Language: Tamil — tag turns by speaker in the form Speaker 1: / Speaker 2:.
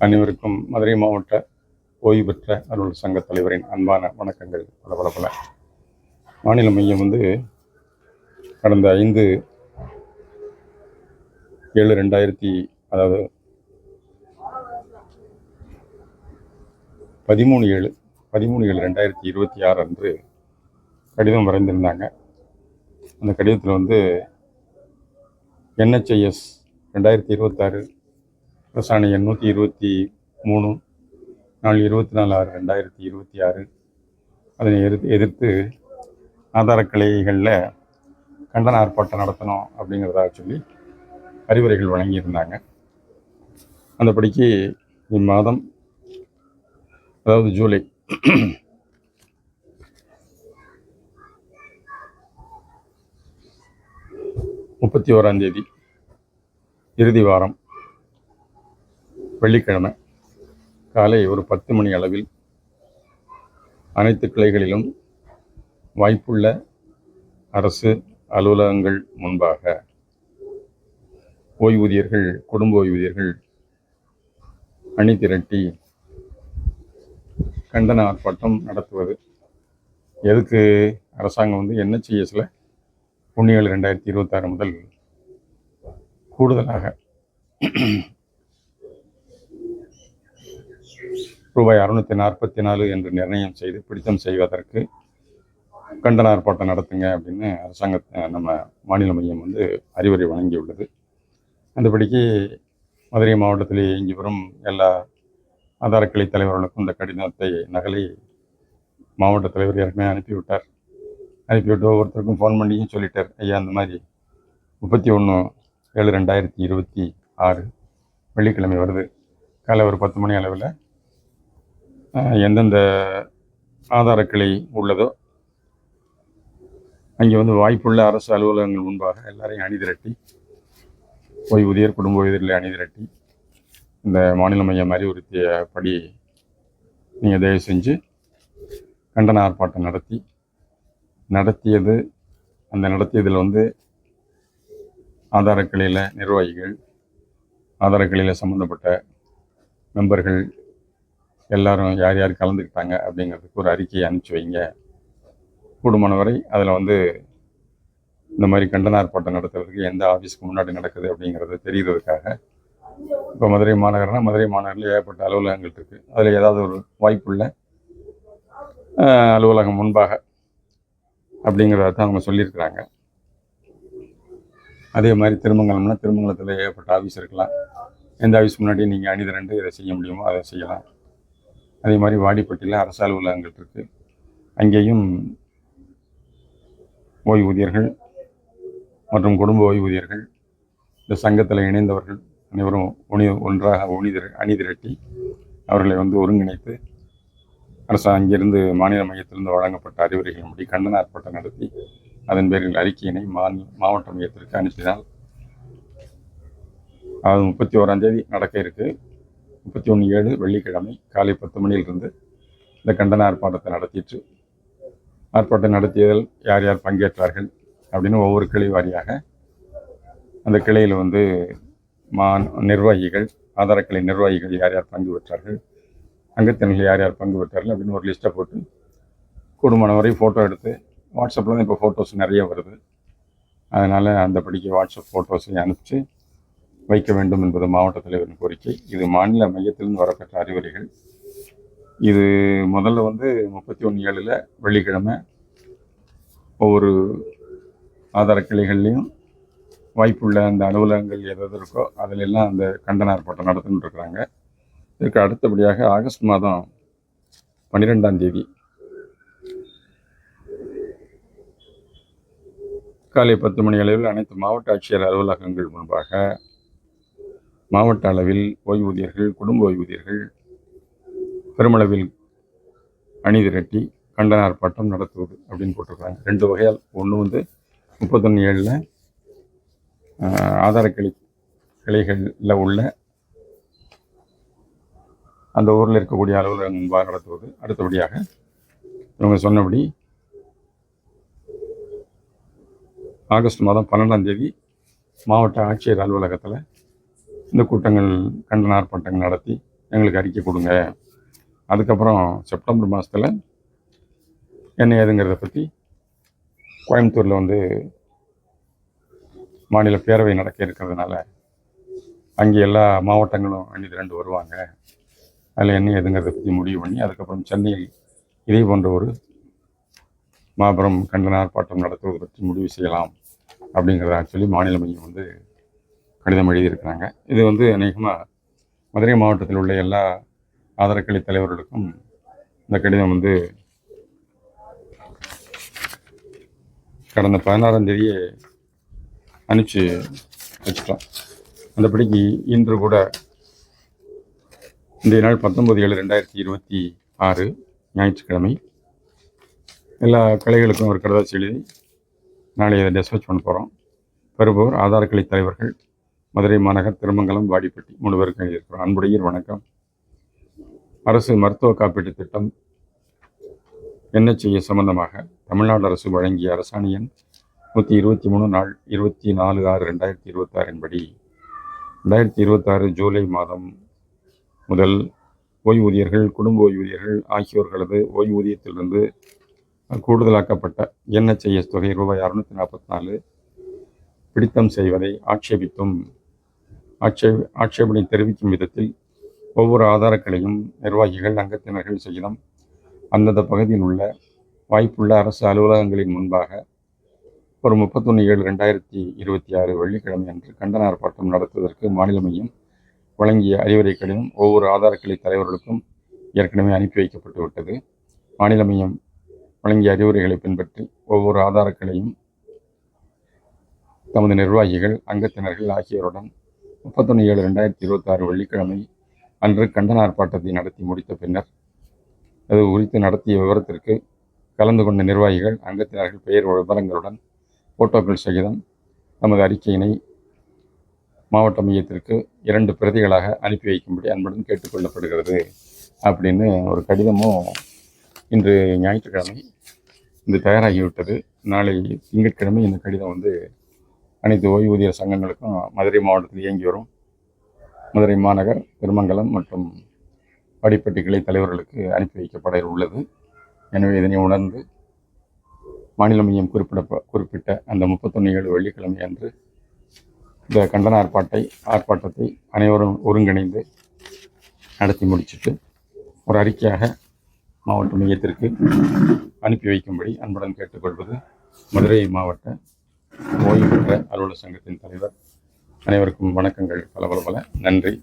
Speaker 1: அனைவருக்கும் மதுரை மாவட்ட ஓய்வு பெற்ற அலுவலர் சங்க தலைவரின் அன்பான வணக்கங்கள். பல மாநில மையம் கடந்த 5/7/2000 அதாவது 13/7/2026 அன்று கடிதம் வரைந்திருந்தாங்க. அந்த கடிதத்தில் NHIS 2026 அரசாணை எண் 123 நாள் 24/6/2026 அதனை எதிர்த்து ஆதார கிளைகளில் கண்டன ஆர்ப்பாட்டம் நடத்தணும் அப்படிங்கிறதாக சொல்லி அறிவுரைகள் வழங்கியிருந்தாங்க. அந்தபடிக்கு இம்மாதம், அதாவது ஜூலை 31 இறுதி வாரம் வெள்ளிக்கிழமை காலை ஒரு 10 மணி அளவில் அனைத்து கிளைகளிலும் வாய்ப்புள்ள அரசு அலுவலகங்கள் முன்பாக ஓய்வூதியர்கள், குடும்ப ஓய்வூதியர்கள் அணி திரட்டி கண்டன ஆர்ப்பாட்டம் நடத்துவது. எதுக்கு அரசாங்கம் NHISல 1/7/2026 முதல் கூடுதலாக ரூபாய் 644 என்று நிர்ணயம் செய்து பிடித்தம் செய்வதற்கு கண்டன ஆர்ப்பாட்டம் நடத்துங்க அப்படின்னு நம்ம மாநில மையம் அறிவுரை வழங்கியுள்ளது. அந்தபடிக்கு மதுரை மாவட்டத்திலே இங்கு வரும் எல்லா ஆதார கிளை தலைவர்களுக்கும் இந்த கடிதத்தை நகலை மாவட்ட தலைவர் ஏற்கனவே அனுப்பிவிட்டு ஒவ்வொருத்தருக்கும் ஃபோன் பண்ணியும் சொல்லிட்டார். ஐயா, அந்த மாதிரி 31/7/2026 வெள்ளிக்கிழமை வருது. காலை ஒரு 10 மணி அளவில் எந்தெந்த ஆதார கிளை உள்ளதோ அங்கே வாய்ப்புள்ள அரசு அலுவலகங்கள் முன்பாக எல்லாரையும் அணிதிரட்டி, ஓய்வூதியர், குடும்ப ஓய்வூதியர்களை அணிதிரட்டி இந்த மாநில மையம் அறிவுறுத்தியபடி நீங்கள் தயவு செஞ்சு கண்டன ஆர்ப்பாட்டம் நடத்தியதில் ஆதார கிளையில் நிர்வாகிகள், ஆதார கிளையில் சம்மந்தப்பட்ட மெம்பர்கள் எல்லாரும் யார் யார் கலந்துக்கிட்டாங்க அப்படிங்கிறதுக்கு ஒரு அறிக்கையை அனுப்பிச்சி வைங்க. கூடுமானவரை அதில் இந்த மாதிரி கண்டன ஆர்ப்பாட்டம் நடத்துறதுக்கு எந்த ஆஃபீஸுக்கு முன்னாடி நடக்குது அப்படிங்கிறத தெரிகிறதுக்காக இப்போ மதுரை மாநகரில் ஏகப்பட்ட அலுவலகங்கள் இருக்குது. அதில் ஏதாவது ஒரு வாய்ப்புள்ள அலுவலகம் முன்பாக அப்படிங்கிறத தான் அவங்க சொல்லியிருக்கிறாங்க. அதே மாதிரி திருமங்கலத்தில் ஏகப்பட்ட ஆஃபீஸ் இருக்கலாம். எந்த ஆஃபீஸ் முன்னாடி நீங்கள் அணிதிரண்டு இதை செய்ய முடியுமோ அதை செய்யலாம். அதே மாதிரி வாடிப்பட்டியில் அரசு அலுவலகங்கள் இருக்குது. அங்கேயும் ஓய்வூதியர்கள் மற்றும் குடும்ப ஓய்வூதியர்கள், இந்த சங்கத்தில் இணைந்தவர்கள் அனைவரும் ஒன்றாக அணிதிரட்டி அவர்களை ஒருங்கிணைத்து அங்கிருந்து மாநில மையத்திலிருந்து வழங்கப்பட்ட அறிவுரைகளின்படி கண்டன ஆர்ப்பாட்டம் நடத்தி அதன் பேரில் அறிக்கையினை மாவட்ட மையத்திற்கு அனுப்பினால் அது 31 நடக்க இருக்கு. 31/7 வெள்ளிக்கிழமை காலை 10 மணியிலிருந்து இந்த கண்டன ஆர்ப்பாட்டம் நடத்தியதில் யார் யார் பங்கேற்றார்கள் அப்படின்னு ஒவ்வொரு கிளை வாரியாக அந்த கிளையில் நிர்வாகிகள், ஆதார கிளை நிர்வாகிகள் யார் யார் பங்கு பெற்றார்கள், அங்கத்தினர்கள் யார் யார் பங்கு பெற்றார்கள் அப்படின்னு ஒரு லிஸ்ட்டை போட்டு கூடுமான வரை ஃபோட்டோ எடுத்து, வாட்ஸ்அப்பில் தான் இப்போ ஃபோட்டோஸ் நிறைய வருது, அதனால் அந்தபடிக்கு வாட்ஸ்அப் ஃபோட்டோஸை அனுப்பிச்சு வைக்க வேண்டும் என்பது மாவட்ட தலைவரின் கோரிக்கை. இது மாநில மையத்திலிருந்து வரப்பெற்ற அறிவுரைகள். இது முதல்ல 31/7 வெள்ளிக்கிழமை ஒவ்வொரு ஆதார கிளைகள்லையும் வாய்ப்புள்ள அந்த அலுவலகங்கள் எதாவது இருக்கோ அதிலெல்லாம் அந்த கண்டன ஆர்ப்பாட்டம் நடத்திட்டு இருக்கிறாங்க. இதற்கு அடுத்தபடியாக ஆகஸ்ட் மாதம் 12 காலை 10 மணி அளவில் அனைத்து மாவட்ட ஆட்சியர் அலுவலகங்கள் முன்பாக மாவட்ட அளவில் ஓய்வூதியர்கள், குடும்ப ஓய்வூதியர்கள் பெருமளவில் அணிதிரட்டி கண்டன ஆர்ப்பாட்டம் நடத்துவது அப்படின்னு போட்டிருக்காங்க. 2 வகையால். ஒன்று 31/7 ஆதார கிளைகளில் உள்ள அந்த ஊரில் இருக்கக்கூடிய அலுவலகம் முன்பாக நடத்துவது. அடுத்தபடியாக இவங்க சொன்னபடி ஆகஸ்ட் மாதம் 12 மாவட்ட ஆட்சியர் அலுவலகத்தில் இந்த கூட்டங்கள், கண்டன ஆர்ப்பாட்டங்கள் நடத்தி எங்களுக்கு அறிக்கை கொடுங்க. அதுக்கப்புறம் செப்டம்பர் மாதத்தில் என்ன ஏதுங்கிறத பற்றி கோயம்புத்தூரில் வந்து மாநில பேரவை நடக்க இருக்கிறதுனால அங்கே எல்லா மாவட்டங்களும் அணி திரண்டு வருவாங்க. அதில் என்ன ஏதுங்கிறத பற்றி முடிவு பண்ணி அதுக்கப்புறம் சென்னையில் இதே போன்ற ஒரு மாபெரும் கண்டன ஆர்ப்பாட்டம் நடத்துவது பற்றி முடிவு செய்யலாம் அப்படிங்கிறத சொல்லி மாநில மையம் வந்து கடிதம் எழுதியிருக்கிறாங்க. இது வந்து அநேகமாக மதுரை மாவட்டத்தில் உள்ள எல்லா ஆதரக்களி தலைவர்களுக்கும் இந்த கடிதம் வந்து கடந்த 16ஆம் தேதியே அனுப்பிச்சு வச்சுட்டோம். அந்தபடிக்கு இன்று கூட இன்றைய நாள் 19/7/2026 ஞாயிற்றுக்கிழமை எல்லா கிளைகளுக்கும் ஒரு கடிதம் எழுதி நாளை இதை டிஸ்பேச் பண்ண போகிறோம். பெறுபவர் ஆதாரக்களி தலைவர்கள் மதுரை மாநகர், திருமங்கலம், வாடிப்பட்டி 3 பேருக்கு எழுதியிருக்கிறோம். அன்புடைய வணக்கம். அரசு மருத்துவ காப்பீட்டு திட்டம் என்ன செய்ய சம்பந்தமாக தமிழ்நாடு அரசு வழங்கிய அரசாணை எண் 123 நாள் 24/6/2026 படி 2026 ஜூலை மாதம் முதல் ஓய்வூதியர்கள், குடும்ப ஓய்வூதியர்கள் ஆகியோர்களது ஓய்வூதியத்திலிருந்து கூடுதலாக்கப்பட்ட NHIS தொகை ரூபாய் 644 பிடித்தம் செய்வதை ஆட்சேபனை தெரிவிக்கும் விதத்தில் ஒவ்வொரு ஆதாரக்களையும் நிர்வாகிகள், அங்கத்தினர்கள் சகிதம் அந்தந்த பகுதியில் உள்ள வாய்ப்புள்ள அரசு அலுவலகங்களின் முன்பாக ஒரு 31/7/2026 வெள்ளிக்கிழமை அன்று கண்டன ஆர்ப்பாட்டம் நடத்துவதற்கு மாநில மையம் வழங்கிய அறிவுரை கடிதம் ஒவ்வொரு ஆதாரக்களி தலைவர்களுக்கும் ஏற்கனவே அனுப்பி வைக்கப்பட்டு விட்டது. மாநில மையம் வழங்கிய அறிவுரைகளை பின்பற்றி ஒவ்வொரு ஆதாரக்களையும் தமது நிர்வாகிகள், அங்கத்தினர்கள் ஆகியோருடன் 31/7/2026 வெள்ளிக்கிழமை அன்று கண்டன ஆர்ப்பாட்டத்தை நடத்தி முடித்த பின்னர் அது குறித்து நடத்திய விவரத்திற்கு கலந்து கொண்ட நிர்வாகிகள், அங்கத்தினர்கள் பெயர் விவரங்களுடன் போட்டோக்கள் சகிதம் நமது அறிக்கையினை மாவட்ட மையத்திற்கு 2 பிரதிகளாக அனுப்பி வைக்கும்படி அன்புடன் கேட்டுக்கொள்ளப்படுகிறது அப்படின்னு ஒரு கடிதமும் இன்று ஞாயிற்றுக்கிழமை இது தயாராகிவிட்டது. நாளை திங்கட்கிழமை இந்த கடிதம் வந்து அனைத்து ஓய்வூதியர் சங்கங்களுக்கும் மதுரை மாவட்டத்தில் இயங்கி வரும் மதுரை மாநகர், திருமங்கலம் மற்றும் வாடிப்பட்டி கிளை தலைவர்களுக்கு அனுப்பி வைக்கப்பட உள்ளது. எனவே இதனை உணர்ந்து மாநில மையம் குறிப்பிட்ட அந்த 31/7 வெள்ளிக்கிழமை அன்று இந்த கண்டன ஆர்ப்பாட்டத்தை அனைவரும் ஒருங்கிணைந்து நடத்தி முடிச்சுட்டு ஒரு அறிக்கையாக மாவட்ட மையத்திற்கு அனுப்பி வைக்கும்படி அன்புடன் கேட்டுக்கொள்வது மதுரை மாவட்ட ஓய்வு பெற்ற அலுவலர் சங்கத்தின் தலைவர். அனைவருக்கும் வணக்கங்கள் பல. நன்றி.